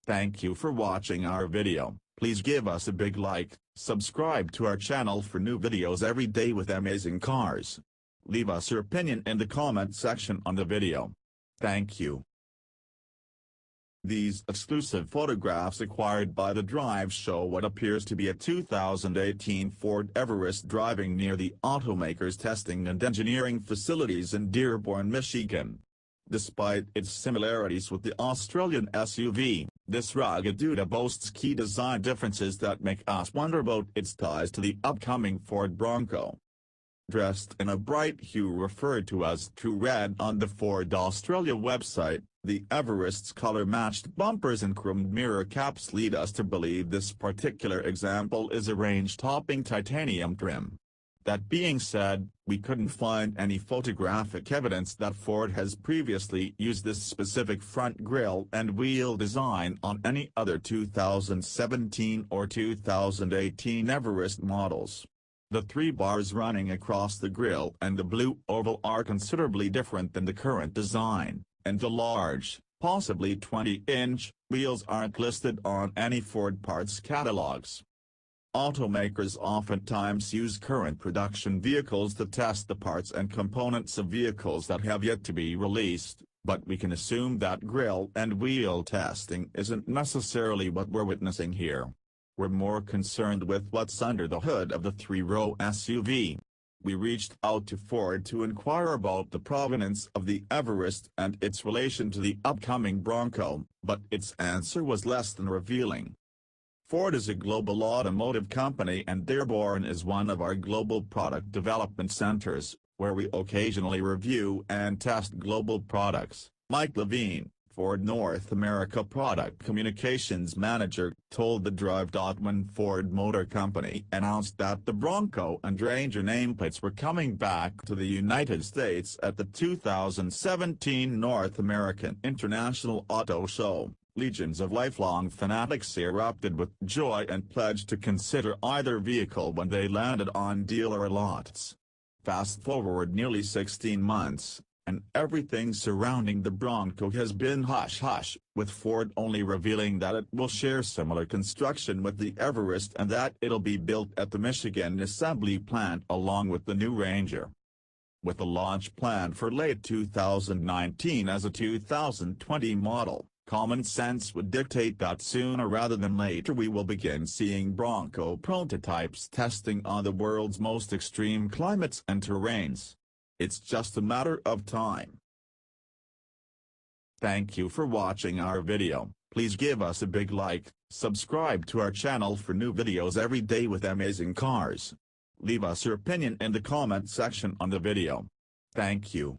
Thank you for watching our video. Please give us a big like, subscribe to our channel for new videos every day with amazing cars. Leave us your opinion in the comment section on the video. Thank you. These exclusive photographs acquired by the drive show what appears to be a 2018 Ford Everest driving near the Automakers testing and engineering facilities in Dearborn, Michigan. Despite its similarities with the Australian SUV, this rugged dude boasts key design differences that make us wonder about its ties to the upcoming Ford Bronco. Dressed in a bright hue referred to as True Red on the Ford Australia website, the Everest's color-matched bumpers and chromed mirror caps lead us to believe this particular example is a range-topping titanium trim. That being said, we couldn't find any photographic evidence that Ford has previously used this specific front grille and wheel design on any other 2017 or 2018 Everest models. The three bars running across the grille and the blue oval are considerably different than the current design, and the large, possibly 20-inch, wheels aren't listed on any Ford parts catalogs. Automakers oftentimes use current production vehicles to test the parts and components of vehicles that have yet to be released, but we can assume that grille and wheel testing isn't necessarily what we're witnessing here. We're more concerned with what's under the hood of the three-row SUV. We reached out to Ford to inquire about the provenance of the Everest and its relation to the upcoming Bronco, but its answer was less than revealing. Ford is a global automotive company and Dearborn is one of our global product development centers, where we occasionally review and test global products. Mike Levine, Ford North America Product Communications Manager, told the Drive. When Ford Motor Company announced that the Bronco and Ranger nameplates were coming back to the United States at the 2017 North American International Auto Show, legions of lifelong fanatics erupted with joy and pledged to consider either vehicle when they landed on dealer lots. Fast forward nearly 16 months, and everything surrounding the Bronco has been hush-hush, with Ford only revealing that it will share similar construction with the Everest and that it'll be built at the Michigan assembly plant along with the new Ranger. With a launch planned for late 2019 as a 2020 model, common sense would dictate that sooner rather than later we will begin seeing Bronco prototypes testing on the world's most extreme climates and terrains. It's just a matter of time. Thank you for watching our video. Please give us a big like, subscribe to our channel for new videos every day with amazing cars. Leave us your opinion in the comment section on the video. Thank you.